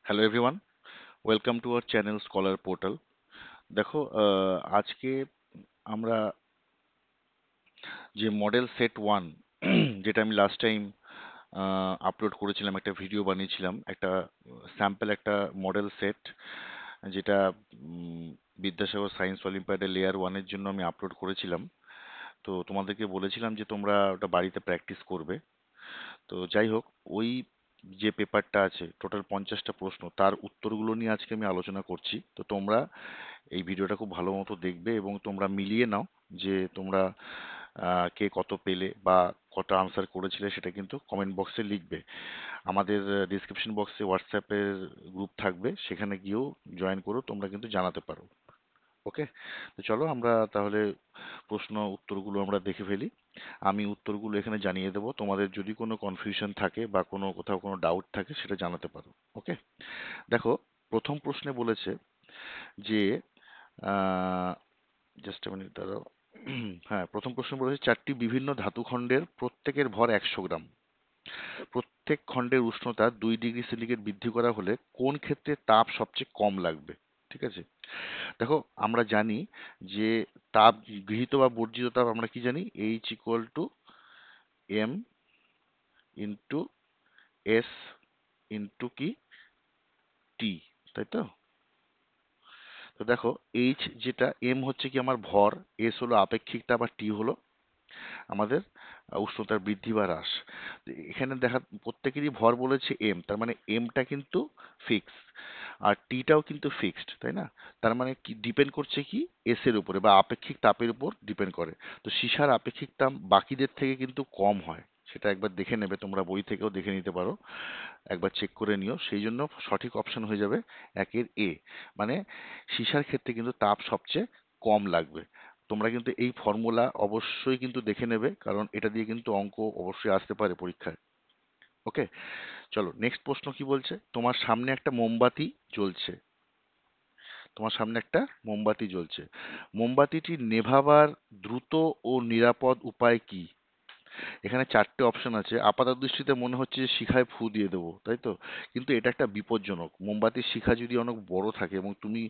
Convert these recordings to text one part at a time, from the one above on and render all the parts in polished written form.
Hello everyone, welcome to our channel scholar portal. দেখো, আজকে আমরা যে মডেল সেট ওয়ান যেটা আমি লাস্ট টাইম আপলোড করেছিলাম, একটা ভিডিও বানিয়েছিলাম, একটা স্যাম্পল একটা মডেল সেট যেটা বিদ্যাসাগর সায়েন্স অলিম্পিয়াডের লেয়ার ওয়ানের জন্য আমি আপলোড করেছিলাম। তো তোমাদেরকে বলেছিলাম যে তোমরা ওটা বাড়িতে প্র্যাকটিস করবে। তো যাই হোক, ওই যে পেপারটা আছে টোটাল 50টা প্রশ্ন, তার উত্তরগুলো নিয়ে আজকে আমি আলোচনা করছি। তো তোমরা এই ভিডিওটা খুব ভালো মতো দেখবে এবং তোমরা মিলিয়ে নাও যে তোমরা কে কত পেলে বা কত আনসার করেছিলে, সেটা কিন্তু কমেন্ট বক্সে লিখবে। আমাদের ডিসক্রিপশন বক্সে হোয়াটসঅ্যাপের গ্রুপ থাকবে, সেখানে গিয়েও জয়েন করো, তোমরা কিন্তু জানাতে পারো। ওকে, তো চলো আমরা তাহলে প্রশ্ন উত্তরগুলো আমরা দেখে ফেলি। আমি উত্তরগুলো এখানে জানিয়ে দেবো, তোমাদের যদি কোনো কনফিউশন থাকে বা কোনো কোথাও কোনো ডাউট থাকে সেটা জানাতে পারো। ওকে, দেখো, প্রথম প্রশ্নে বলেছে যে জাস্ট মিনিট দাঁড়াও। হ্যাঁ, প্রথম প্রশ্ন বলেছে চারটি বিভিন্ন ধাতুখণ্ডের প্রত্যেকের ভর 100 গ্রাম। প্রত্যেক খণ্ডের উষ্ণতা 2 ডিগ্রি সেন্টিগ্রেড বৃদ্ধি করা হলে কোন ক্ষেত্রে তাপ সবচেয়ে কম লাগবে? ঠিক আছে, দেখো, আমরা জানি যে তাপ গৃহীত বা বর্জিত তাপ আমরা কি জানি, H=m ইন্টু এস ইন্টু কি টি, তাই তো? তো দেখো, এইচ যেটা, এম হচ্ছে কি আমার ভর, এস হলো আপেক্ষিক তাপ, আর টি হলো আমাদের উষ্ণতার বৃদ্ধি বা হ্রাস। তো এখানে দেখা প্রত্যেকেরই ভর বলেছে এম, তার মানে এমটা কিন্তু ফিক্স, আর টিটাও কিন্তু ফিক্সড, তাই না? তার মানে কি ডিপেন্ড করছে কি, এস এর উপরে বা আপেক্ষিক তাপের উপর ডিপেন্ড করে। তো সীসার আপেক্ষিক তাপ বাকিদের থেকে কিন্তু কম হয়, সেটা একবার দেখে নেবে, তোমরা বই থেকেও দেখে নিতে পারো, একবার চেক করে নিও। সেই জন্য সঠিক অপশন হয়ে যাবে একের এ, মানে সীসার ক্ষেত্রে কিন্তু তাপ সবচেয়ে কম লাগবে। তোমরা কিন্তু এই ফর্মুলা অবশ্যই কিন্তু দেখে নেবে, কারণ এটা দিয়ে কিন্তু অঙ্ক অবশ্যই আসতে পারে পরীক্ষায়। ওকে, চলো নেক্সট প্রশ্ন কি বলছে। তোমার সামনে একটা মোমবাতি জ্বলছে, তোমার সামনে একটা মোমবাতি জ্বলছে, মোমবাতিটি নেভাবার দ্রুত ও নিরাপদ উপায় কি? এখানে চারটে অপশন আছে। আপাত দৃষ্টিতে মনে হচ্ছে যে শিখায় ফু দিয়ে দেবো, তাই তো? কিন্তু এটা একটা বিপজ্জনক। মোমবাতির শিখা যদি অনেক বড় থাকে এবং তুমি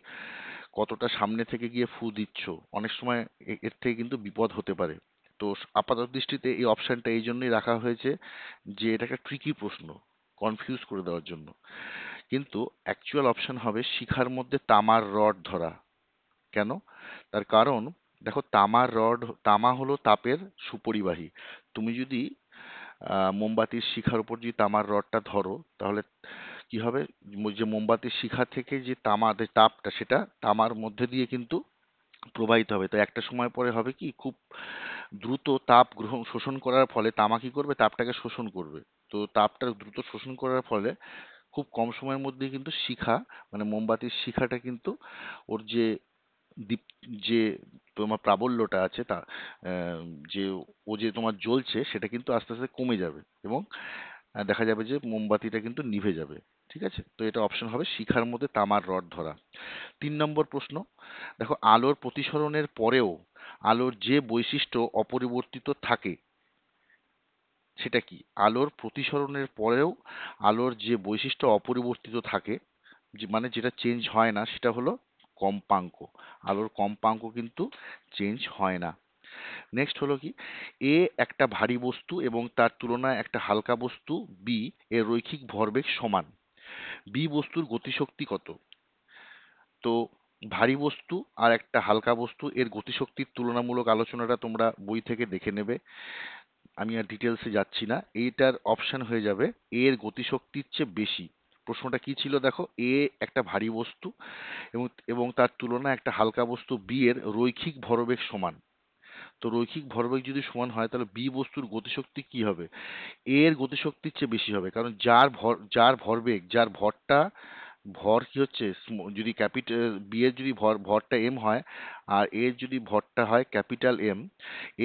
কতটা সামনে থেকে গিয়ে ফু দিচ্ছ, অনেক সময় এর থেকে কিন্তু বিপদ হতে পারে। তো আপাত দৃষ্টিতে এই অপশনটা এই জন্যই রাখা হয়েছে যে এটা একটা ট্রিকি প্রশ্ন, কনফিউজ করে দেওয়ার জন্য। কিন্তু অ্যাকচুয়াল অপশন হবে শিখার মধ্যে তামার রড ধরা। কেন? তার কারণ, দেখো, তামা হলো তাপের সুপরিবাহী। তুমি যদি মোমবাতির শিখার উপর যদি তামার রডটা ধরো, তাহলে কি হবে, যে মোমবাতির শিখা থেকে যে তামার তাপটা, সেটা তামার মধ্যে দিয়ে কিন্তু প্রবাহিত হবে। তো একটা সময় পরে হবে কি, খুব দ্রুত তাপ গ্রহণ শোষণ করার ফলে তামা কি করবে, তাপটাকে শোষণ করবে। তো তাপটা দ্রুত শোষণ করার ফলে খুব কম সময়ের মধ্যে কিন্তু শিখা, মানে মোমবাতির শিখাটা কিন্তু ওর যে দীপ যে তোমার প্রাবল্যটা আছে, তা আহ, যে ও যে তোমার জ্বলছে, সেটা কিন্তু আস্তে আস্তে কমে যাবে এবং দেখা যাবে যে মোমবাতিটা কিন্তু নিভে যাবে। ঠিক আছে, তো এটা অপশন হবে শিখার মধ্যে তামার রড ধরা। 3 নম্বর প্রশ্ন, দেখো, আলোর প্রতিসরণের পরেও আলোর যে বৈশিষ্ট্য অপরিবর্তিত থাকে সেটা কি? আলোর প্রতিসরণের পরেও আলোর যে বৈশিষ্ট্য অপরিবর্তিত থাকে, যে মানে যেটা চেঞ্জ হয় না, সেটা হলো কম্পাঙ্ক। আলোর কম্পাঙ্ক কিন্তু চেঞ্জ হয় না। নেক্সট হলো কি, এ একটা ভারী বস্তু এবং তার তুলনায় একটা হালকা বস্তু বি এর রৈখিক ভরবেগ সমান। বি বস্তুর গতিশক্তি কত? তো ভারী বস্তু আর একটা হালকা বস্তু এর গতিশক্তির তুলনামূলক আলোচনাটা তোমরা বই থেকে দেখে নেবে, আমি আর ডিটেলসে যাচ্ছি না। এইটার অপশন হয়ে যাবে এ এর গতিশক্তির চেয়ে বেশি। প্রশ্নটা কি ছিল দেখো, এ একটা ভারী বস্তু এবং এবং তার তুলনায় একটা হালকা বস্তু বি এর রৈখিক ভরবেগ সমান। তো রৈখিক ভরবেগ যদি সমান হয়, তাহলে বি বস্তুর গতিশক্তি কি হবে? এ এর গতিশক্তির চেয়ে বেশি হবে, কারণ যার ভরবেগ, যার ভরটা, ভর কি হচ্ছে, যদি ক্যাপিটাল বি এর যদি ভরটা এম হয়, আর এর যদি ভরটা হয় ক্যাপিটাল এম,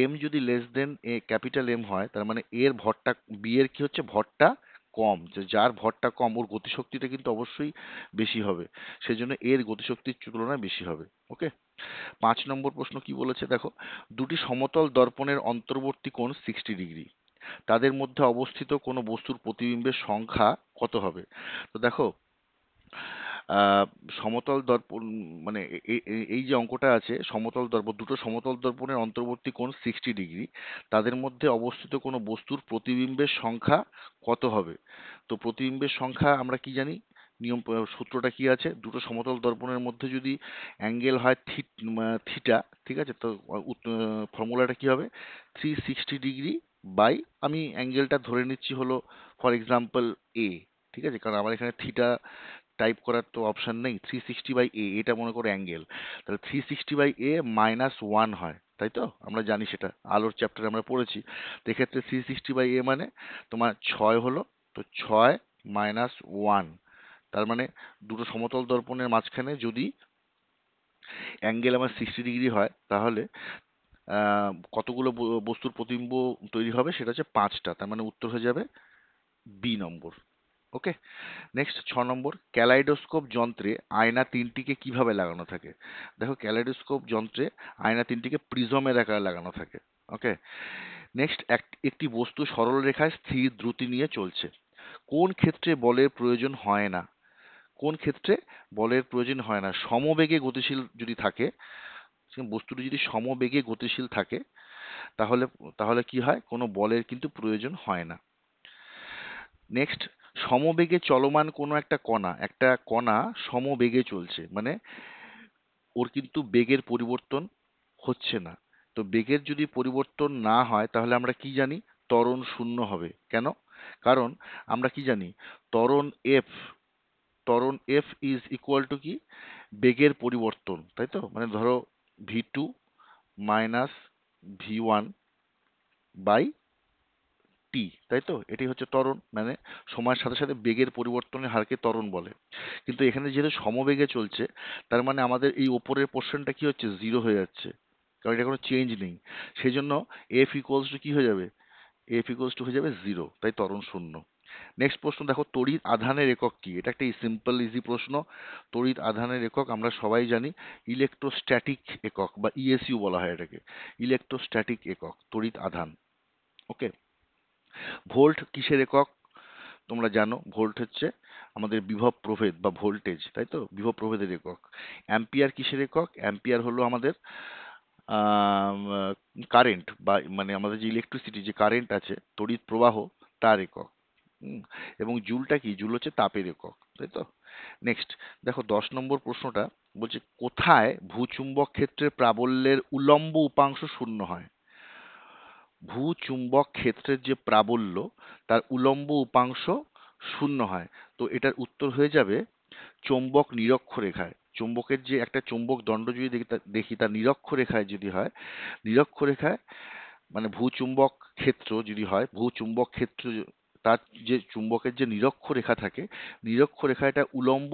এম যদি লেস দেন এ ক্যাপিটাল এম হয়, তার মানে এর ভরটা, বি এর কি হচ্ছে, ভরটা কম। যার ভরটা কম, ওর গতিশক্তিটা কিন্তু অবশ্যই বেশি হবে, সেজন্য এর গতিশক্তির তুলনায় বেশি হবে। ওকে, 5 নম্বর প্রশ্ন কি বলেছে দেখো, দুটি সমতল দর্পণের অন্তর্বর্তী কোণ 60 ডিগ্রি, তাদের মধ্যে অবস্থিত কোনো বস্তুর প্রতিবিম্বের সংখ্যা কত হবে? তো দেখো, আহ, সমতল দর্পণ মানে এই যে অঙ্কটা আছে, সমতল দর্পণ, দুটো সমতল দর্পণের অন্তর্বর্তী কোণ 60 ডিগ্রি, তাদের মধ্যে অবস্থিত কোনো বস্তুর প্রতিবিম্বের সংখ্যা কত হবে? তো প্রতিবিম্বের সংখ্যা আমরা কি জানি, সূত্রটা কি আছে, দুটো সমতল দর্পণের মধ্যে যদি অ্যাঙ্গেল হয় থিটা, ঠিক আছে, তো ফর্মুলাটা কি হবে, 360 ডিগ্রি বাই, আমি অ্যাঙ্গেলটা ধরে নিচ্ছি হলো ফর এক্সাম্পল এ, ঠিক আছে, কারণ আমার এখানে থিটা টাইপ করার তো অপশন নেই, 360/a, এটা মনে করো অ্যাঙ্গেল, তাহলে 360/a -1 হয়, তাই তো আমরা জানি, সেটা আলোর চ্যাপ্টারে আমরা পড়েছি। তো এক্ষেত্রে 360/a মানে তোমার 6 হলো, তো 6 - 1, তার মানে দুটো সমতল দর্পণের মাঝখানে যদি অ্যাঙ্গেল আমার 60 ডিগ্রি হয়, তাহলে কতগুলো বস্তুর প্রতিবিম্ব তৈরি হবে, সেটা হচ্ছে 5টা, তার মানে উত্তর হয়ে যাবে বি নম্বর। ওকে, নেক্সট 6 নম্বর, ক্যালাইডোস্কোপ যন্ত্রে আয়না তিনটিকে কিভাবে লাগানো থাকে? দেখো, ক্যালাইডোস্কোপ যন্ত্রে আয়না তিনটিকে প্রিজমের আকারে লাগানো থাকে। ওকে, নেক্সট, একটি বস্তু সরল রেখায় স্থির দ্রুতি নিয়ে চলছে, কোন ক্ষেত্রে বলের প্রয়োজন হয় না? কোন ক্ষেত্রে বলের প্রয়োজন হয় না? সমবেগে গতিশীল যদি থাকে, সে বস্তুটি যদি সমবেগে গতিশীল থাকে, তাহলে তাহলে কি হয়, কোনো বলের কিন্তু প্রয়োজন হয় না। নেক্সট, সমবেগে চলমান কোনো একটা কণা সমবেগে চলছে, মানে ওর কিন্তু বেগের পরিবর্তন হচ্ছে না। তো বেগের যদি পরিবর্তন না হয়, তাহলে আমরা কি জানি, ত্বরণ শূন্য হবে। কেন? কারণ আমরা কি জানি, ত্বরণ এফ ত্বরণ এফ ইজ ইকুয়াল টু কি, বেগের পরিবর্তন, তাই তো, মানে ধরো v2 minus v1 by T, তাই তো, এটাই হচ্ছে ত্বরণ, মানে সময়ের সাথে সাথে বেগের পরিবর্তনের হারকে ত্বরণ বলে। কিন্তু এখানে যেহেতু সমবেগে চলছে, তার মানে আমাদের এই ওপরের পোর্শনটা কি হচ্ছে, জিরো হয়ে যাচ্ছে, কারণ এটা কোনো চেঞ্জ নেই। সেই জন্য এফ ইকুয়ালস টু কি হয়ে যাবে, এফ ইকুয়ালস টু হয়ে যাবে জিরো, তাই ত্বরণ শূন্য। নেক্সট প্রশ্ন দেখো, তড়িৎ আধানের একক কি? এটা একটা সিম্পল ইজি প্রশ্ন। তড়িৎ আধানের একক আমরা সবাই জানি, ইলেকট্রোস্ট্যাটিক একক বা ইএসইউ বলা হয় এটাকে, ইলেকট্রোস্ট্যাটিক একক তড়িৎ আধান। ওকে, ভোল্ট কিসের একক? তোমরা জানো, ভোল্ট হচ্ছে আমাদের বিভব প্রভেদ বা ভোল্টেজ, তাই তো, বিভব প্রভেদের একক। অ্যাম্পিয়ার কিসের একক? অ্যাম্পিয়ার হলো আমাদের কারেন্ট, বা মানে আমাদের যে ইলেকট্রিসিটি, যে কারেন্ট আছে, তড়িৎ প্রবাহ, তার একক। হুম, এবং জুলটা কি, জুল হচ্ছে তাপের একক, তাই তো। নেক্সট দেখো, 10 নম্বর প্রশ্নটা বলছে, কোথায় ভূচুম্বক ক্ষেত্রের প্রাবল্যের উলম্ব উপাংশ শূন্য হয়? ভূচুম্বক ক্ষেত্রের যে প্রাবল্য, তার উলম্ব উপাংশ শূন্য হয়। তো এটার উত্তর হয়ে যাবে চৌম্বক নিরক্ষরেখায়। চুম্বকের যে একটা চৌম্বক দণ্ড যদি দেখি তার নিরক্ষরেখায় যদি হয়, নিরক্ষরেখায় মানে ভূচুম্বক ক্ষেত্র যদি হয়, ভূচুম্বক ক্ষেত্র তার যে চুম্বকের যে নিরক্ষরেখা থাকে, নিরক্ষরেখায় এটা উলম্ব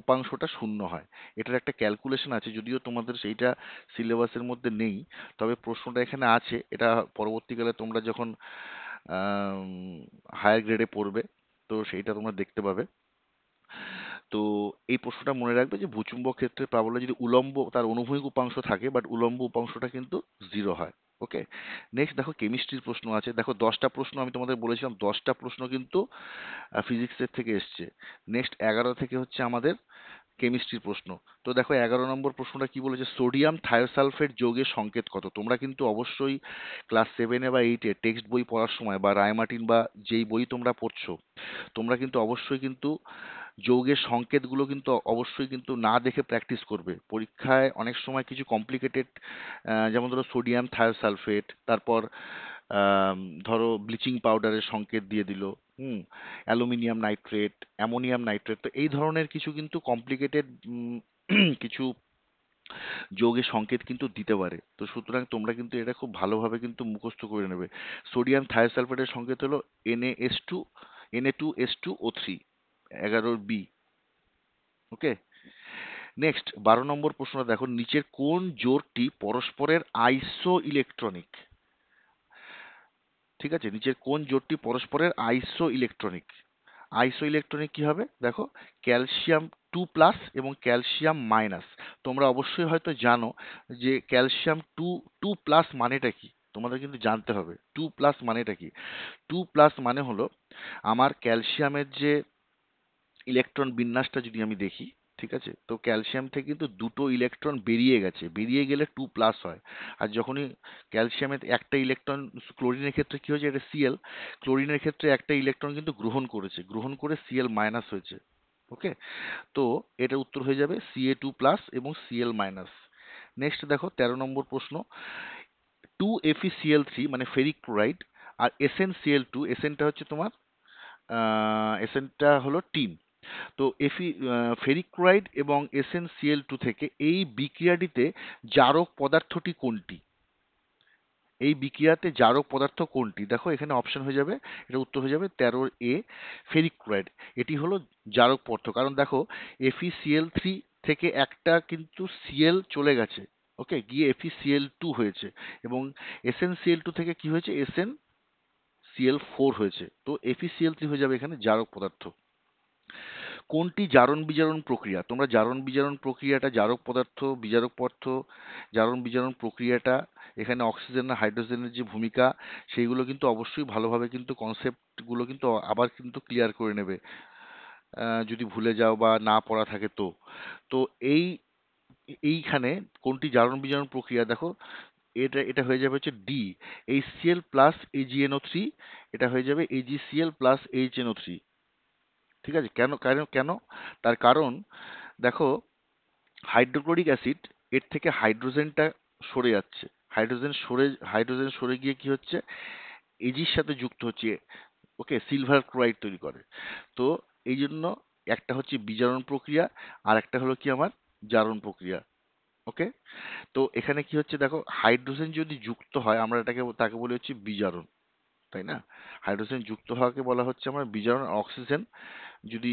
উপাংশটা শূন্য হয়। এটার একটা ক্যালকুলেশন আছে, যদিও তোমাদের সেইটা সিলেবাসের মধ্যে নেই, তবে প্রশ্নটা এখানে আছে। এটা পরবর্তীকালে তোমরা যখন হায়ার গ্রেডে পড়বে, তো সেইটা তোমরা দেখতে পাবে। তো এই প্রশ্নটা মনে রাখবে যে ভূচুম্বক ক্ষেত্রের প্রাবল্য যদি উলম্ব, তার অনুভূমিক উপাংশ থাকে, বাট উলম্ব উপাংশটা কিন্তু জিরো হয়। ওকে, নেক্সট দেখো, কেমিস্ট্রির প্রশ্ন আছে। দেখো, 10টা প্রশ্ন আমি তোমাদের বলেছিলাম, 10টা প্রশ্ন কিন্তু ফিজিক্সের থেকে এসছে। নেক্সট 11 থেকে হচ্ছে আমাদের কেমিস্ট্রির প্রশ্ন। তো দেখো, 11 নম্বর প্রশ্নটা কি বলেছে, সোডিয়াম থায়োসালফেট যৌগের সংকেত কত? তোমরা কিন্তু অবশ্যই ক্লাস 7-এ বা 8-এ টেক্সট বই পড়ার সময়, বা রায়মার্টিন বা যেই বই তোমরা পড়ছো, তোমরা কিন্তু অবশ্যই কিন্তু যৌগের সংকেতগুলো কিন্তু অবশ্যই কিন্তু না দেখে প্র্যাকটিস করবে। পরীক্ষায় অনেক সময় কিছু কমপ্লিকেটেড, যেমন ধরো সোডিয়াম থায়োসালফেট, তারপর আম, ধরো ব্লিচিং পাউডারের সংকেত দিয়ে দিল, অ্যালুমিনিয়াম নাইট্রেট, অ্যামোনিয়াম নাইট্রেট, তো এই ধরনের কিছু কিন্তু কমপ্লিকেটেড কিছু যৌগের সংকেত কিন্তু দিতে পারে। তো সুতরাং তোমরা কিন্তু এটা খুব ভালোভাবে কিন্তু মুখস্থ করে নেবে। সোডিয়াম থায়োসালফেটের সংকেত হলো Na2SO3, 11 বি। ওকে, নেক্সট 12 নম্বর প্রশ্ন দেখো, নিচের কোন জোড়টি পরস্পরের আইসো ইলেকট্রনিক? ঠিক আছে, নিচের কোন জোড়টি পরস্পরের আইসো ইলেকট্রনিক? আইসো ইলেকট্রনিক কি হবে, দেখো, ক্যালসিয়াম 2+ এবং ক্যালসিয়াম মাইনাস। তোমরা অবশ্যই হয়তো জানো যে ক্যালসিয়াম 2+ মানেটা কি, তোমাদের কিন্তু জানতে হবে 2+ মানেটা কি। 2+ মানে হলো, আমার ক্যালসিয়ামের যে ইলেকট্রন বিন্যাসটা যদি আমি দেখি, ঠিক আছে, তো ক্যালসিয়াম থেকে কিন্তু দুটো ইলেকট্রন বেরিয়ে গেছে, বেরিয়ে গেলে 2+ হয়। আর যখনই ক্যালসিয়ামের একটা ইলেকট্রন, ক্লোরিনের ক্ষেত্রে কি হয়েছে, এটা Cl, ক্লোরিনের ক্ষেত্রে একটা ইলেকট্রন কিন্তু গ্রহণ করেছে, গ্রহণ করে Cl- হয়েছে। ওকে, তো এটার উত্তর হয়ে যাবে Ca2+ এবং Cl-। নেক্সট দেখো 13 নম্বর প্রশ্ন, 2FeCl3 মানে ফেরিক ক্লোরাইড আর SnCl2, এসএনটা হচ্ছে তোমার এসএনটা হলো টিন। তো ফেরিক ক্লোরাইড এবং SnCl2 থেকে এই বিক্রিয়াটিতে জারক পদার্থটি কোনটি? এই বিক্রিয়াতে জারক পদার্থ কোনটি? দেখো এখানে অপশন হয়ে যাবে, এটা উত্তর হয়ে যাবে 13 ফেরিক ক্লোরাইড। এটি হলো জারক পদার্থ, কারণ দেখো FeCl3 থেকে একটা কিন্তু Cl চলে গেছে, ওকে, গিয়ে FeCl2 হয়েছে, এবং SnCl2 থেকে কি হয়েছে, SnCl4 হয়েছে। তো FeCl3 হয়ে যাবে এখানে জারক পদার্থ। কোনটি জারণ বিজারণ প্রক্রিয়া? তোমরা জারণ বিজারণ প্রক্রিয়াটা, জারক পদার্থ, বিজারক পদার্থ, জারণ বিজারণ প্রক্রিয়াটা, এখানে অক্সিজেন আর হাইড্রোজেনের যে ভূমিকা, সেইগুলো কিন্তু অবশ্যই ভালোভাবে কিন্তু কনসেপ্টগুলো কিন্তু আবার কিন্তু ক্লিয়ার করে নেবে, যদি ভুলে যাও বা না পড়া থাকে তো। তো এইখানে কোনটি জারণ বিজারণ প্রক্রিয়া, দেখো এটা এটা হয়ে যাবে হচ্ছে ডি, HCl+AgNO3, এটা হয়ে যাবে AgCl+HNO3। ঠিক আছে, কেন কেন কেন তার কারণ দেখো, হাইড্রোক্লোরিক অ্যাসিড, এর থেকে হাইড্রোজেনটা সরে যাচ্ছে, হাইড্রোজেন সরে গিয়ে কি হচ্ছে, এজির সাথে যুক্ত হচ্ছে, ওকে, সিলভার ক্লোরাইড তৈরি করে। তো এই জন্য একটা হচ্ছে বিজারণ প্রক্রিয়া, আর একটা হলো কি আমার জারণ প্রক্রিয়া। ওকে, তো এখানে কি হচ্ছে দেখো, হাইড্রোজেন যদি যুক্ত হয় আমরা তাকে বলি হচ্ছে বিজারণ, তাই না? হাইড্রোজেন যুক্ত হওয়াকে বলা হচ্ছে আমার বিজারণ। অক্সিজেন যদি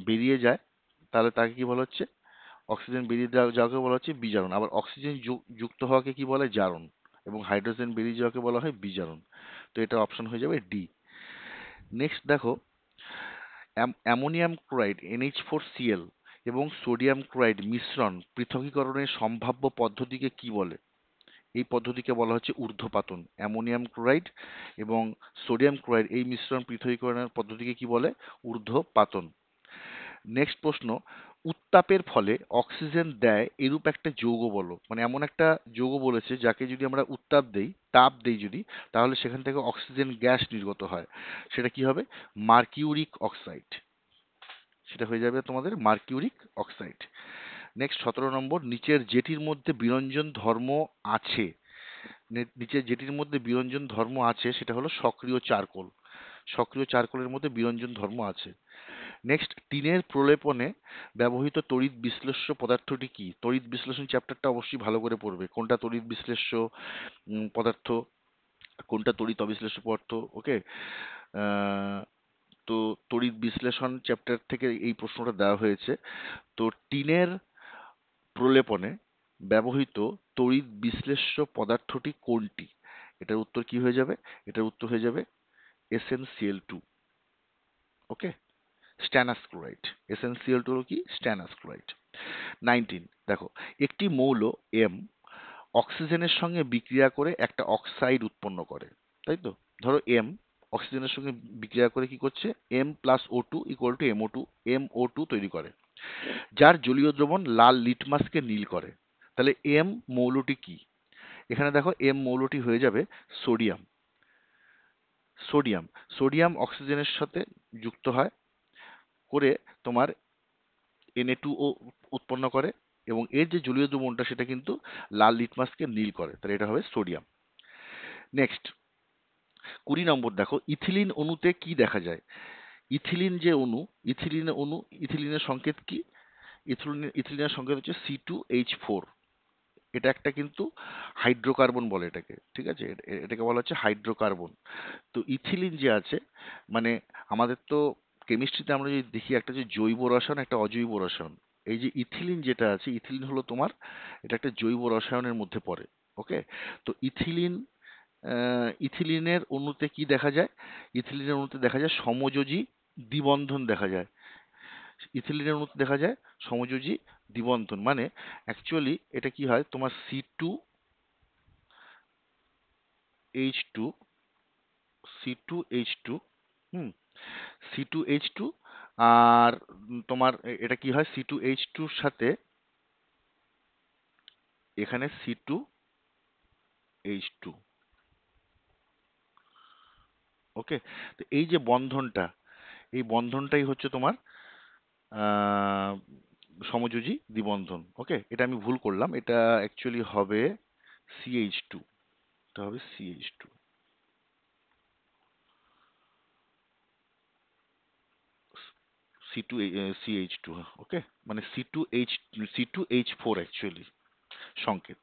বেরিয়ে যায় তাহলে তাকে কি বলা হচ্ছে, অক্সিজেন বেরিয়ে যাওয়াকে বলা হচ্ছে বিজারণ। আবার অক্সিজেন যুক্ত হওয়াকে কি বলে, জারণ। এবং হাইড্রোজেন বেরিয়ে যাওয়াকে বলা হয় বিজারণ। তো এটা অপশন হয়ে যাবে ডি। নেক্সট দেখো, অ্যামোনিয়াম ক্লোরাইড NH4Cl এবং সোডিয়াম ক্লোরাইড মিশ্রণ পৃথকীকরণের সম্ভাব্য পদ্ধতিকে কি বলে? এই পদ্ধতিকে বলা হচ্ছে ঊর্ধ্বপাতন। অ্যামোনিয়াম ক্লোরাইড এবং সোডিয়াম ক্লোরাইড এই মিশ্রণ পৃথকীকরণের পদ্ধতিকে কি বলে? ঊর্ধ্বপাতন। নেক্সট প্রশ্ন, উত্তাপের ফলে অক্সিজেন দেয় এরূপ একটা যৌগ বলো, মানে এমন একটা যৌগ বলেছে যাকে যদি আমরা তাপ দেই যদি, তাহলে সেখান থেকে অক্সিজেন গ্যাস নির্গত হয়, সেটা কি হবে? Mercuric oxide. সেটা হয়ে যাবে তোমাদের মার্কিউরিক অক্সাইড। নেক্সট 17 নম্বর, নিচের যেটির মধ্যে বিরঞ্জন ধর্ম আছে, নিচের যেটির মধ্যে বিরঞ্জন ধর্ম আছে সেটা হলো সক্রিয় চারকোল। সক্রিয় চারকোলের মধ্যে বিরঞ্জন ধর্ম আছে। নেক্সট, টিনের প্রলেপনে ব্যবহৃত তড়িৎ বিশ্লেষ্য পদার্থটি কি? তড়িৎ বিশ্লেষণ চ্যাপ্টারটা অবশ্যই ভালো করে পড়বে, কোনটা তড়িৎ বিশ্লেষ্য পদার্থ, কোনটা তড়িৎ অবিশ্লেষ্য পদার্থ। ওকে, তো তড়িৎ বিশ্লেষণ চ্যাপ্টার থেকে এই প্রশ্নটা দেওয়া হয়েছে। তো টিনের প্রলেপনে ব্যবহৃত তড়িৎ বিশ্লেষ্য পদার্থটি কোনটি? এটার উত্তর কি হয়ে যাবে? এটার উত্তর হয়ে যাবে SnCl2। ওকে, স্ট্যানাস ক্লোরাইড। SnCl2 হলো কি? Stannous chloride. 19 দেখো, একটি মৌল M অক্সিজেনের সঙ্গে বিক্রিয়া করে একটা অক্সাইড উৎপন্ন করে, তাই তো? ধরো M অক্সিজেনের সঙ্গে বিক্রিয়া করে কি করছে, M+O2 = MO2 তৈরি করে, যার জলীয় দ্রবণ লাল লিটমাসকে নীল করে। তাহলে M মৌলটি কি? এখানে দেখো M মৌলটি হয়ে যাবে সোডিয়াম। সোডিয়াম সোডিয়াম অক্সিজেনের সাথে যুক্ত হয় করে তোমার Na2O উৎপন্ন করে, এবং এর যে জলীয় দ্রবণটা সেটা কিন্তু লাল লিটমাসকে নীল করে, তাহলে এটা হবে সোডিয়াম। নেক্সট 20 নম্বর দেখো, ইথিলিন অণুতে কি দেখা যায়? ইথিলিন যে অণু, ইথিলিনের সংকেত কি? ইথিলিনের সংকেত হচ্ছে C2H4। এটা একটা কিন্তু হাইড্রোকার্বন বলে এটাকে, ঠিক আছে, এটাকে বলা হচ্ছে হাইড্রোকার্বন। তো ইথিলিন যে আছে, মানে আমাদের তো কেমিস্ট্রিতে আমরা যদি দেখি একটা যে জৈব রসায়ন একটা অজৈব রসায়ন, এই যে ইথিলিন যেটা আছে, ইথিলিন হলো তোমার, এটা একটা জৈব রসায়নের মধ্যে পড়ে। ওকে, তো ইথিলিনের অণুতে কি দেখা যায়? ইথিলিনের অণুতে দেখা যায় সমযোজী দ্বিবন্ধন দেখা যায়। ইথিলিনের অণুতে দেখা যায় সমযোজী দ্বিবন্ধন, মানে অ্যাকচুয়ালি এটা কি হয়, তোমার C2H2, হুম, C2H2 আর তোমার এটা কি হয়, C2H2 সাথে এখানে C2H2। ওকে, তো এই যে বন্ধনটা, এই বন্ধনটাই হচ্ছে তোমার আহ, সমযোজী দ্বিবন্ধন। ওকে, এটা আমি ভুল করলাম, এটা অ্যাকচুয়ালি হবে CH2। এটা হবে CH2, C2CH2। ওকে, মানে C2H4 অ্যাকচুয়ালি সংকেত।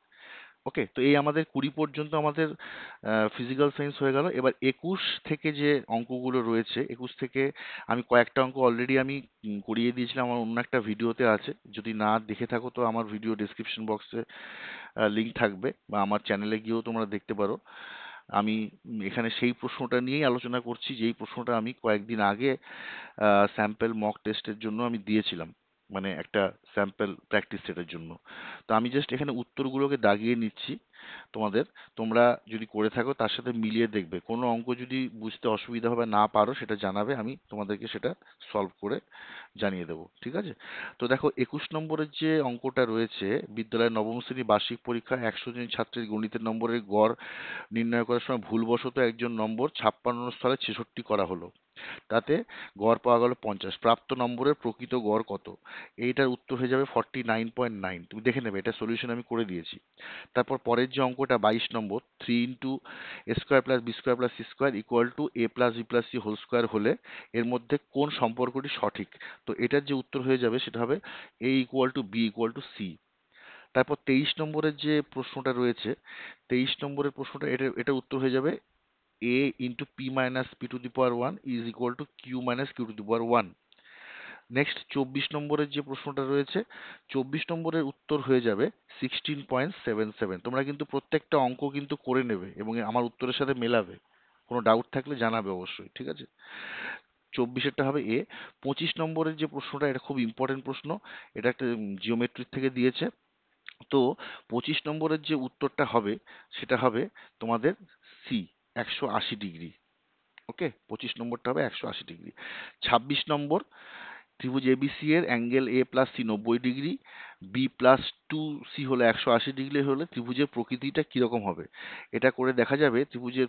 ওকে, তো এই আমাদের 20 পর্যন্ত আমাদের ফিজিক্যাল সায়েন্স হয়ে গেল। এবার 21 থেকে যে অঙ্কগুলো রয়েছে, 21 থেকে আমি কয়েকটা অঙ্ক অলরেডি আমি করিয়ে দিয়েছিলাম, আমার অন্য একটা ভিডিওতে আছে। যদি না দেখে থাকো তো আমার ভিডিও ডেসক্রিপশন বক্সে লিঙ্ক থাকবে, বা আমার চ্যানেলে গিয়েও তোমরা দেখতে পারো। আমি এখানে সেই প্রশ্নটা নিয়েই আলোচনা করছি, যেই প্রশ্নটা আমি কয়েকদিন আগে স্যাম্পল মক টেস্টের জন্য আমি দিয়েছিলাম, মানে একটা স্যাম্পল প্র্যাকটিস সেটের জন্য। তো আমি জাস্ট এখানে উত্তরগুলোকে দাগিয়ে নিচ্ছি তোমাদের। তোমরা যদি করে থাকো তার সাথে মিলিয়ে দেখবে, কোনো অঙ্ক যদি বুঝতে অসুবিধা হবে, না পারো সেটা জানাবে, আমি তোমাদেরকে সেটা সলভ করে জানিয়ে দেবো, ঠিক আছে? তো দেখো 21 নম্বরের যে অঙ্কটা রয়েছে, বিদ্যালয়ের নবম শ্রেণী বার্ষিক পরীক্ষায় 100 জন ছাত্রের গণিতের নম্বরের গড় নির্ণয় করার সময় ভুলবশত একজন নম্বর 56 স্থলে 66 করা হলো, তাতে গড় পাওয়া গেল 50। প্রাপ্ত নম্বরের প্রকৃত গড় কত? এইটার উত্তর হয়ে যাবে 49.9। তুমি দেখে নেবে, এটা সলিউশন আমি করে দিয়েছি। তারপর পরের যে অঙ্কটা 22 নম্বর, 3 into A square plus B square plus C square equal to A plus B plus C whole square হলে এর মধ্যে কোন সম্পর্কটি সঠিক? তো এটার যে উত্তর হয়ে যাবে সেটা হবে A equal to B equal to C. তারপর 23 নম্বরের যে প্রশ্নটা রয়েছে, 23 নম্বরের প্রশ্নটা, এটা উত্তর হয়ে যাবে a into p minus p to the power 1 is equal to q minus q to the power 1। Next 24 নম্বরের যে প্রশ্নটা রয়েছে, 24 নম্বরের উত্তর হয়ে যাবে 16.77। তোমরা কিন্তু প্রত্যেকটা অঙ্ক কিন্তু করে নেবে এবং আমার উত্তরের সাথে মেলাবে, কোনো ডাউট থাকলে জানাবে অবশ্যই, ঠিক আছে? 24-এরটা হবে এ। 25 নম্বরের যে প্রশ্নটা, এটা খুব ইম্পর্টেন্ট প্রশ্ন, এটা একটা জিওমেট্রির থেকে দিয়েছে। তো 25 নম্বরের যে উত্তরটা হবে সেটা হবে তোমাদের সি, 180 ডিগ্রি। ওকে, 25 নম্বরটা হবে 180 ডিগ্রি। 26 নম্বর, ত্রিভুজ এবিসি এর angle A plus C 90 degree, B plus 2সি হলো 180 ডিগ্রি হলে ত্রিভুজের প্রকৃতিটা কিরকম হবে? এটা করে দেখা যাবে,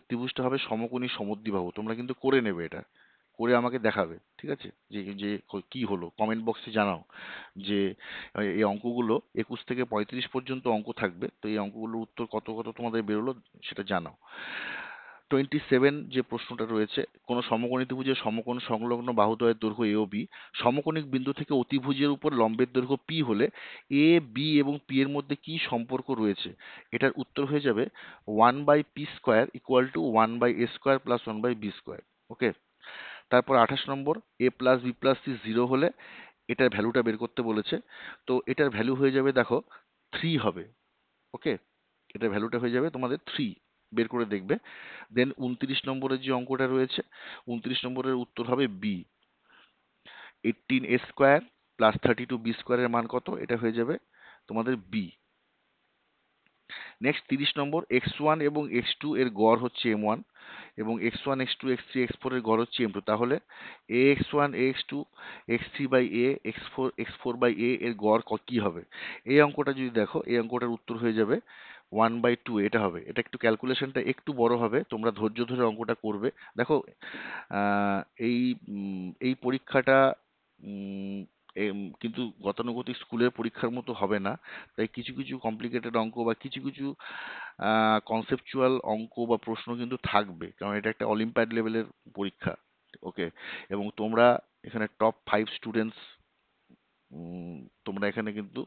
ত্রিভুজটা হবে সমকোণী সমদ্বিবাহু। তোমরা কিন্তু করে নেবে, এটা করে আমাকে দেখাবে, ঠিক আছে? যে যে কি হলো, কমেন্ট বক্সে জানাও যে এই অঙ্কগুলো 21 থেকে 35 পর্যন্ত অঙ্ক থাকবে, তো এই অঙ্কগুলোর উত্তর কত কত তোমাদের বেরোলো সেটা জানাও। 27 যে প্রশ্নটা রয়েছে, কোন সমকোণী ত্রিভুজের সমকোণ সংলগ্ন বাহুদ্বয়ের দৈর্ঘ্য এ ও বি, সমকোণিক বিন্দু থেকে অতিভুজের উপর লম্বের দৈর্ঘ্য পি হলে এ বি এবং পি এর মধ্যে কি সম্পর্ক রয়েছে? এটার উত্তর হয়ে যাবে 1/p² equal to 1/a² plus 1/b²। ওকে, তারপর 28 নম্বর, এ প্লাস বি প্লাস সি 0 হলে এটার ভ্যালুটা বের করতে বলেছে। তো এটার ভ্যালু হয়ে যাবে দেখো 3 হবে। ওকে, এটার ভ্যালুটা হয়ে যাবে তোমাদের 3, বের করে দেখবে। দেন 29 নম্বরের যে অঙ্কটা রয়েছে, 29 নম্বরের উত্তর হবে বি, 18a² প্লাস 32b² এর মান কত? এটা হয়ে যাবে তোমাদের বি। নেক্সট 30 নম্বর, x1 এবং x2 এর গড় হচ্ছে m1 এবং x1 x2 x3 x4 এর গড় হচ্ছে m2, তাহলে ax1 ax2 x3 by a x4 x4 by a এর গড় কি হবে? এই অঙ্কটা যদি দেখো, এই অঙ্কটার উত্তর হয়ে যাবে 1/2। এটা হবে, এটা একটু ক্যালকুলেশনটা একটু বড় হবে, তোমরা ধৈর্য ধরে অঙ্কটা করবে। দেখো আহ, এই এই পরীক্ষাটা কিন্তু গতানুগতিক স্কুলের পরীক্ষার মতো হবে না, তাই কিছু কিছু কমপ্লিকেটেড অঙ্ক বা কিছু কিছু কনসেপচুয়াল অঙ্ক বা প্রশ্ন কিন্তু থাকবে, কারণ এটা একটা অলিম্পিয়াড লেভেলের পরীক্ষা। ওকে, এবং তোমরা এখানে টপ 5 স্টুডেন্টস, তোমরা এখানে কিন্তু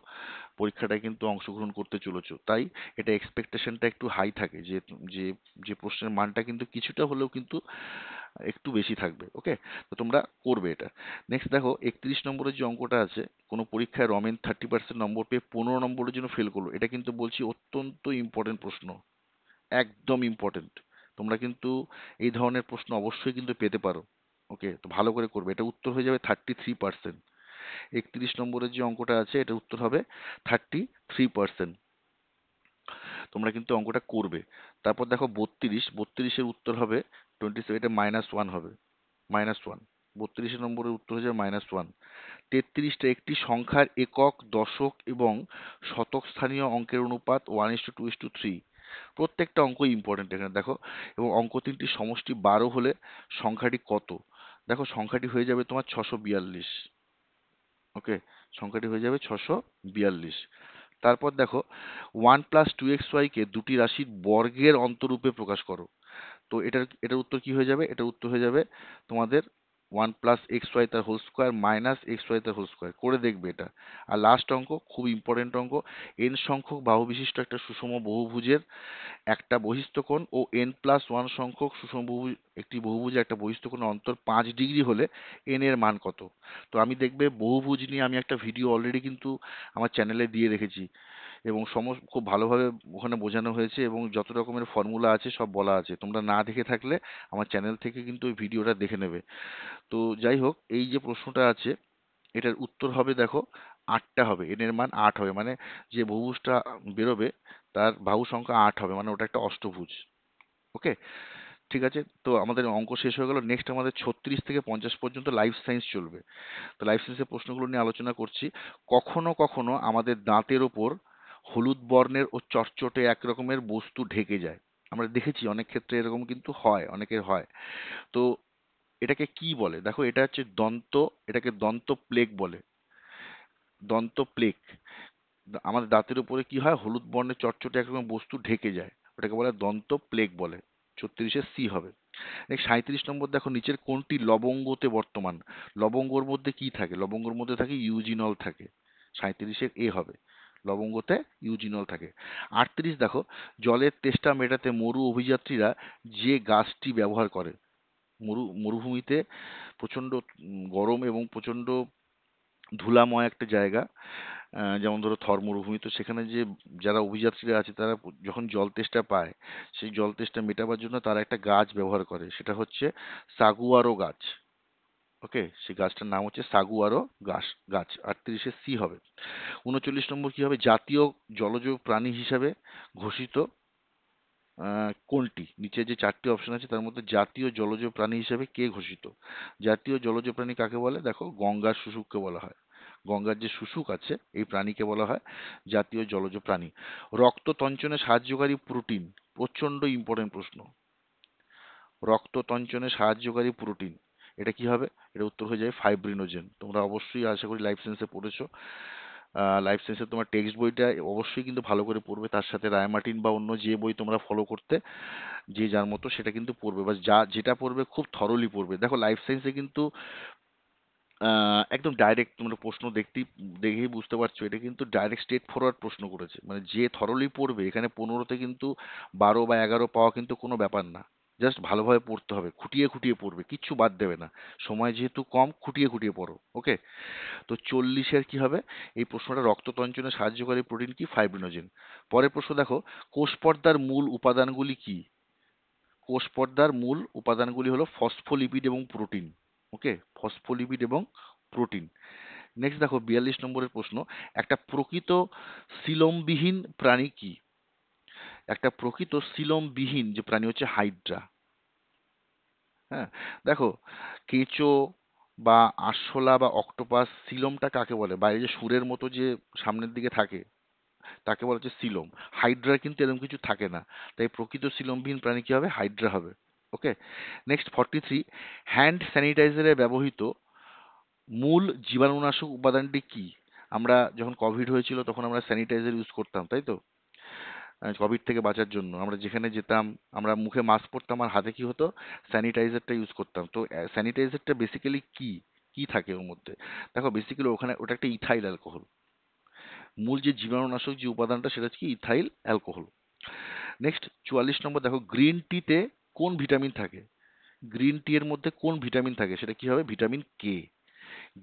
পরীক্ষাটায় কিন্তু অংশগ্রহণ করতে চলেছো, তাই এটা এক্সপেকটেশনটা একটু হাই থাকে যে যে যে প্রশ্নের মানটা কিন্তু কিছুটা হলেও কিন্তু একটু বেশি থাকবে। ওকে, তো তোমরা করবে এটা। নেক্সট দেখো 31 নম্বরের যে অঙ্কটা আছে, কোনো পরীক্ষায় রমেন 30% নম্বর পেয়ে 15 নম্বরের জন্য ফেল করলো, এটা কিন্তু বলছি অত্যন্ত ইম্পর্টেন্ট প্রশ্ন, একদম ইম্পর্টেন্ট। তোমরা কিন্তু এই ধরনের প্রশ্ন অবশ্যই কিন্তু পেতে পারো। ওকে, তো ভালো করে করবে, এটা উত্তর হয়ে যাবে 33%। 31 নম্বরের যে অঙ্কটা আছে, এটা উত্তর হবে 33%। তোমরা কিন্তু অঙ্কটা করবে। তারপর দেখো 32, 32-এর উত্তর হবে 27, এটা -1 হবে, -1। 32 নম্বরের উত্তর হয়ে যাবে -1। 33টা একটি সংখ্যার একক, দশক এবং শতক স্থানীয় অঙ্কের অনুপাত 1:2:3। প্রত্যেকটা অঙ্কই ইম্পর্টেন্ট এখানে দেখো। এবং অঙ্ক তিনটির সমষ্টি 12 হলে সংখ্যাটি কত? দেখো সংখ্যাটি হয়ে যাবে তোমার 642। ওকে, সংখ্যাটি হয়ে যাবে 642। তারপর দেখো 1+2xy কে দুটি রাশির বর্গের অন্তরূপে প্রকাশ করো। তো এটার উত্তর কি হয়ে যাবে? এটার উত্তর হয়ে যাবে তোমাদের 1+xy তার হোল স্কোয়ার -xy তার হোল স্কোয়ার। করে দেখবে এটা। আর লাস্ট অঙ্ক, খুব ইম্পর্টেন্ট অঙ্ক, n সংখ্যক বাহু বিশিষ্ট একটা সুষম বহুভুজের একটা বহিস্থ কোণ ও n+1 সংখ্যক সুষম একটি বহুভুজের একটা বহিস্থ কোণের অন্তর 5 ডিগ্রি হলে n এর মান কত? তো আমি দেখবে বহুভুজ নিয়ে আমি একটা ভিডিও অলরেডি কিন্তু আমার চ্যানেলে দিয়ে রেখেছি, এবং খুব ভালোভাবে ওখানে বোঝানো হয়েছে, এবং যত রকমের ফর্মুলা আছে সব বলা আছে। তোমরা না দেখে থাকলে আমার চ্যানেল থেকে কিন্তু ওই ভিডিওটা দেখে নেবে। তো যাই হোক, এই যে প্রশ্নটা আছে এটার উত্তর হবে দেখো 8টা হবে, n এর মান 8 হবে, মানে যে বহুভুজটা বেরোবে তার বাহু সংখ্যা 8 হবে, মানে ওটা একটা অষ্টভুজ। ওকে, ঠিক আছে। তো আমাদের অঙ্ক শেষ হয়ে গেল। নেক্সট আমাদের 36 থেকে 50 পর্যন্ত লাইফ সায়েন্স চলবে। তো লাইফ সায়েন্সের প্রশ্নগুলো নিয়ে আলোচনা করছি। কখনো কখনো আমাদের দাঁতের ওপর হলুদ বর্ণের ও চটচটে এক রকমের বস্তু ঢেকে যায়। আমরা দেখেছি অনেক ক্ষেত্রে এরকম কিন্তু হয়, অনেকের হয়। তো এটাকে কি বলে? দেখো এটা হচ্ছে এটাকে দন্ত প্লেক বলে। দন্ত প্লেক। আমাদের দাঁতের উপরে কি হয়, হলুদ বর্ণের চটচটে এক রকমের বস্তু ঢেকে যায়, ওটাকে বলে দন্ত প্লেক বলে। 36-এ সি হবে। নেক্সট 37 নম্বর দেখো, নিচের কোনটি লবঙ্গতে বর্তমান? লবঙ্গর মধ্যে কি থাকে? লবঙ্গর মধ্যে থাকে ইউজিনল থাকে। 37-এর এ হবে, লবঙ্গতে ইউজিনল থাকে। 38 দেখো, জলের তেষ্টা মেটাতে মরু অভিযাত্রীরা যে গাছটি ব্যবহার করে। মরুভূমিতে প্রচন্ড গরম এবং প্রচন্ড ধুলাময় একটা জায়গা, যেমন ধরো থর মরুভূমি, তো সেখানে যে যারা অভিযাত্রীরা আছে তারা যখন জল তেষ্টা পায়, সেই জল তেষ্টা মেটাবার জন্য তারা একটা গাছ ব্যবহার করে, সেটা হচ্ছে সাগুয়ারো গাছ। ওকে, সেই গাছটার নাম হচ্ছে সাগুয়ারো গাছ। 38-এ সি হবে। 39 নম্বর কি হবে? জাতীয় জলজ প্রাণী হিসাবে ঘোষিত কোনটি? নিচে যে 4টি অপশন আছে তার মধ্যে জাতীয় জলজ প্রাণী হিসেবে কে ঘোষিত? জাতীয় জলজ প্রাণী কাকে বলে? দেখো গঙ্গার শুশুককে বলা হয়। গঙ্গার যে শুশুক আছে এই প্রাণীকে বলা হয় জাতীয় জলজ প্রাণী। রক্ত তঞ্চনে সাহায্যকারী প্রোটিন, প্রচন্ড ইম্পর্টেন্ট প্রশ্ন। রক্ত তঞ্চনে সাহায্যকারী প্রোটিন, এটা কি হবে? এটা উত্তর হয়ে যায় ফাইব্রিনোজেন। তোমরা অবশ্যই আশা করি লাইফ সায়েন্সে পড়েছো। লাইফ সায়েন্সের তোমার টেক্সট বইটা অবশ্যই কিন্তু ভালো করে পড়বে, তার সাথে রায়মার্টিন বা অন্য যে বই তোমরা ফলো করতে, যে যার মতো সেটা কিন্তু পড়বে, বা যেটা পড়বে খুব থরলি পড়বে। দেখো লাইফ সায়েন্সে কিন্তু একদম ডাইরেক্ট, তোমরা প্রশ্ন দেখেই বুঝতে পারছো এটা কিন্তু ডাইরেক্ট স্ট্রেট ফরওয়ার্ড প্রশ্ন করেছে, মানে যে থরলি পড়বে এখানে 15তে কিন্তু 12 বা 11 পাওয়া কিন্তু কোনো ব্যাপার না। জাস্ট ভালোভাবে পড়তে হবে, খুঁটিয়ে খুঁটিয়ে পড়বে, কিচ্ছু বাদ দেবে না। সময় যেহেতু কম, খুঁটিয়ে খুঁটিয়ে পড়ো। ওকে, তো 40-এর কি হবে? এই প্রশ্নটা, রক্ত তঞ্চনে সাহায্যকারী প্রোটিন কি? ফাইব্রিনোজেন। পরের প্রশ্ন দেখো, কোষ পর্দার মূল উপাদানগুলি কি? কোষ পর্দার মূল উপাদানগুলি হলো ফসফোলিপিড এবং প্রোটিন। ওকে, ফসফোলিপিড এবং প্রোটিন। নেক্সট দেখো 42 নম্বরের প্রশ্ন, একটা প্রকৃত সিলোমবিহীন প্রাণী কি? একটা প্রকৃত সিলোমবিহীন যে প্রাণী হচ্ছে হাইড্রা। হ্যাঁ, দেখো কেঁচো বা আরশোলা বা অক্টোপাস, সিলোমটা কাকে বলে? বাইরে যে সুরের মতো যে সামনের দিকে থাকে তাকে বলা হচ্ছে সিলোম। হাইড্রা কিন্তু এরকম কিছু থাকে না, তাই প্রকৃত সিলোমবিহীন প্রাণী কি হবে? হাইড্রা হবে। ওকে, নেক্সট 43, হ্যান্ড স্যানিটাইজারে ব্যবহৃত মূল জীবাণুনাশক উপাদানটি কি? আমরা যখন কোভিড হয়েছিল তখন আমরা স্যানিটাইজার ইউজ করতাম, তাই তো? কোভিড থেকে বাঁচার জন্য আমরা যেখানে যেতাম, আমরা মুখে মাস্ক পরতাম আর হাতে কি হতো? স্যানিটাইজারটা ইউজ করতাম। তো স্যানিটাইজারটা বেসিক্যালি কি কি থাকে ওর মধ্যে? দেখো বেসিক্যালি ওখানে ওটা একটা ইথাইল অ্যালকোহল। মূল যে জীবাণুনাশক যে উপাদানটা সেটা হচ্ছে কি? Ethyl alcohol. নেক্সট 44 নম্বর দেখো, গ্রিন টিতে কোন ভিটামিন থাকে? গ্রিন টি এর মধ্যে কোন ভিটামিন থাকে? সেটা কি হবে? Vitamin K.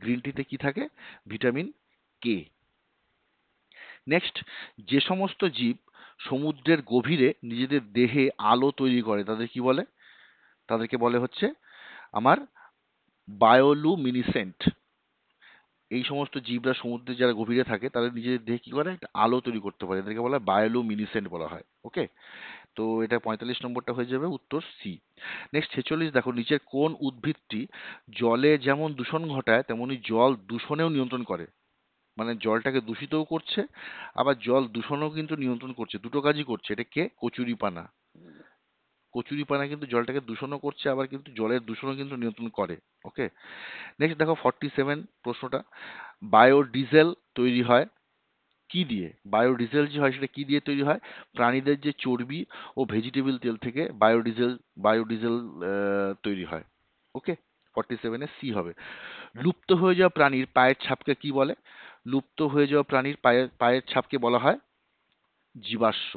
গ্রিন টিতে কি থাকে? Vitamin K. নেক্সট, যে সমস্ত জীব সমুদ্রের গভীরে নিজেদের দেহে আলো তৈরি করে তাদের কি বলে? তাদেরকে বলে হচ্ছে আমার বায়োলুমিনিসেন্ট। এই সমস্ত জীবরা সমুদ্রে যারা গভীরে থাকে তাদের নিজেদের দেহে কি করে? একটা আলো তৈরি করতে পারে, এদেরকে বলা হয় বায়োলুমিনিসেন্ট বলা হয়। ওকে, তো এটা 45 নম্বরটা হয়ে যাবে উত্তর সি। নেক্সট 46, দেখো নিচের কোন উদ্ভিদটি জলে যেমন দূষণ ঘটায় তেমনি জল দূষণেও নিয়ন্ত্রণ করে। মানে জলটাকে দূষিতও করছে, আবার জল দূষণও কিন্তু নিয়ন্ত্রণ করছে, দুটো কাজই করছে। এটা কে? কচুরিপানা। কচুরিপানা কিন্তু জলটাকে দূষণও করছে, আবার কিন্তু জলের দূষণও কিন্তু নিয়ন্ত্রণ করে। ওকে। নেক্সট দেখো 47 প্রশ্নটা, বায়োডিজেল তৈরি হয় কি দিয়ে? বায়োডিজেল যে হয় সেটা কি দিয়ে তৈরি হয়? প্রাণীদের যে চর্বি ও ভেজিটেবল তেল থেকে বায়োডিজেল বায়োডিজেল তৈরি হয়। ওকে। 47-এ সি হবে। লুপ্ত হয়ে যাওয়া প্রাণীর পায়ের ছাপকে কি বলে? লুপ্ত হয়ে যাওয়া প্রাণীর পায়ের পায়ের ছাপকে বলা হয় জীবাশ্ম।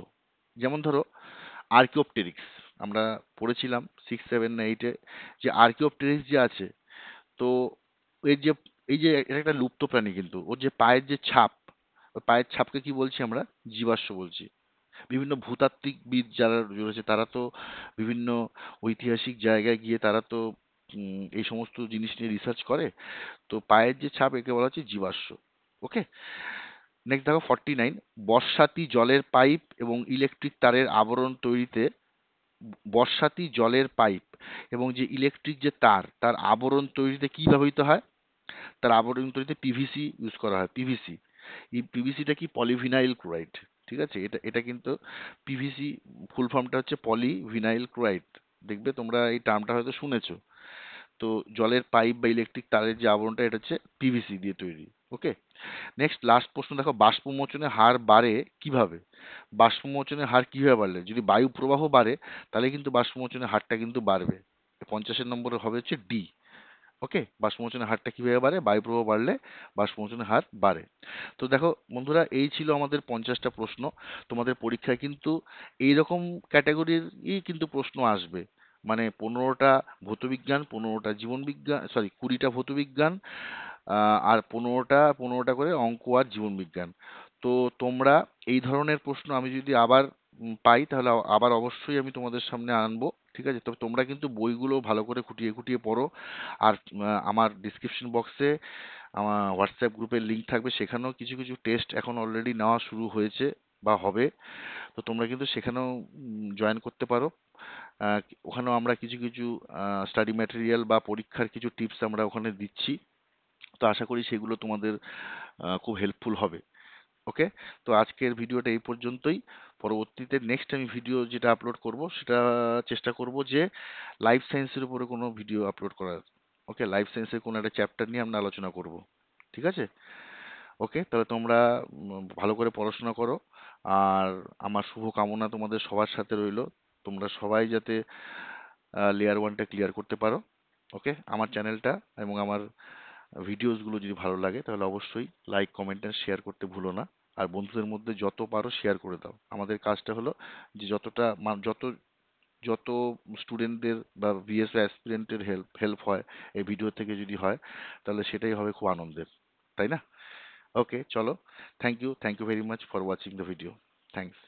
যেমন ধরো আর্কিওপটেরিক্স, আমরা পড়েছিলাম 6, 7, 8-এ যে আর্কিওপটেরিক্স যে আছে, তো এর যে এই যে এটা একটা লুপ্ত প্রাণী, কিন্তু ওর যে পায়ের যে ছাপ, ওই পায়ের ছাপকে কি বলছি আমরা? জীবাশ্ম বলছি। বিভিন্ন ভূতাত্ত্বিকবিদ যারা রয়েছে তারা তো বিভিন্ন ঐতিহাসিক জায়গায় গিয়ে তারা তো এই সমস্ত জিনিস নিয়ে রিসার্চ করে। তো পায়ের যে ছাপ একে বলা হচ্ছে জীবাশ্ম। ওকে। নেক্সট দেখো 49, বর্ষাতি জলের পাইপ এবং ইলেকট্রিক তারের আবরণ তৈরিতে, বর্ষাতি জলের পাইপ এবং যে ইলেকট্রিক যে তার, তার আবরণ তৈরিতে কি ব্যবহৃত হয়? তার আবরণ তৈরিতে পিভিসি ইউজ করা হয়। পিভিসি, এই পিভিসিটা কি? Polyvinyl chloride. ঠিক আছে, এটা এটা কিন্তু পিভিসি ফুল ফর্মটা হচ্ছে পলিভিনাইল ক্লোরাইড। দেখবে তোমরা এই টার্মটা হয়তো শুনেছো। তো জলের পাইপ বা ইলেকট্রিক তারের যে আবরণটা এটা হচ্ছে পিভিসি দিয়ে তৈরি। ওকে। নেক্সট লাস্ট প্রশ্ন দেখো, বাষ্পমোচনের হার বাড়ে কিভাবে? বাষ্পমোচনের হার কিভাবে বাড়লে? যদি বায়ু প্রবাহ বাড়ে তাহলে কিন্তু বাষ্পমোচনের হারটা কিন্তু বাড়বে। 50 নম্বরে হবে হচ্ছে ডি। ওকে। বাষ্পমোচনের হারটা কিভাবে বাড়ে? বায়ু প্রবাহ বাড়লে বাষ্পমোচনের হার বাড়ে। তো দেখো বন্ধুরা, এই ছিল আমাদের 50টা প্রশ্ন। তোমাদের পরীক্ষায় কিন্তু এইরকম ক্যাটাগরিরই কিন্তু প্রশ্ন আসবে। মানে 15টা ভৌতবিজ্ঞান, 15টা জীবনবিজ্ঞান, সরি 20টা ভৌতবিজ্ঞান, আর 15টা করে অঙ্ক আর জীবনবিজ্ঞান। তো তোমরা এই ধরনের প্রশ্ন আমি যদি আবার পাই তাহলে আবার অবশ্যই আমি তোমাদের সামনে আনবো। ঠিক আছে, তবে তোমরা কিন্তু বইগুলো ভালো করে খুঁটিয়ে খুঁটিয়ে পড়ো। আর আমার ডিসক্রিপশন বক্সে আমার হোয়াটসঅ্যাপ গ্রুপের লিংক থাকবে, সেখানেও কিছু কিছু টেস্ট এখন অলরেডি নেওয়া শুরু হয়েছে বা হবে। তো তোমরা কিন্তু সেখানেও জয়েন করতে পারো। আহ, ওখানেও আমরা কিছু কিছু স্টাডি ম্যাটেরিয়াল বা পরীক্ষার কিছু টিপস আমরা ওখানে দিচ্ছি। তো আশা করি সেগুলো তোমাদের খুব হেল্পফুল হবে। ওকে। তো আজকের ভিডিওটা এই পর্যন্তই। পরবর্তীতে নেক্সট আমি ভিডিও যেটা আপলোড করব সেটা চেষ্টা করব যে লাইফ সায়েন্সের উপরে কোনো ভিডিও আপলোড করার। ওকে, লাইফ সায়েন্সের কোনো একটা চ্যাপ্টার নিয়ে আমরা আলোচনা করব। ঠিক আছে। ওকে, তাহলে তোমরা ভালো করে পড়াশোনা করো। আর আমার শুভ কামনা তোমাদের সবার সাথে রইলো। তোমরা সবাই যাতে লেয়ার ওয়ানটা ক্লিয়ার করতে পারো। ওকে। আমার চ্যানেলটা এবং আমার ভিডিওসগুলো যদি ভালো লাগে তাহলে অবশ্যই লাইক, কমেন্ট আর শেয়ার করতে ভুলো না। আর বন্ধুদের মধ্যে যত পারো শেয়ার করে দাও। আমাদের কাজটা হলো যে যতটা যত যত স্টুডেন্টদের বা ভিএস অ্যাসপিরেন্টের হেল্প হেল্প হয় এই ভিডিও থেকে যদি হয়, তাহলে সেটাই হবে খুব আনন্দের, তাই না? ওকে, চলো। Thank you very much for watching the video. Thanks.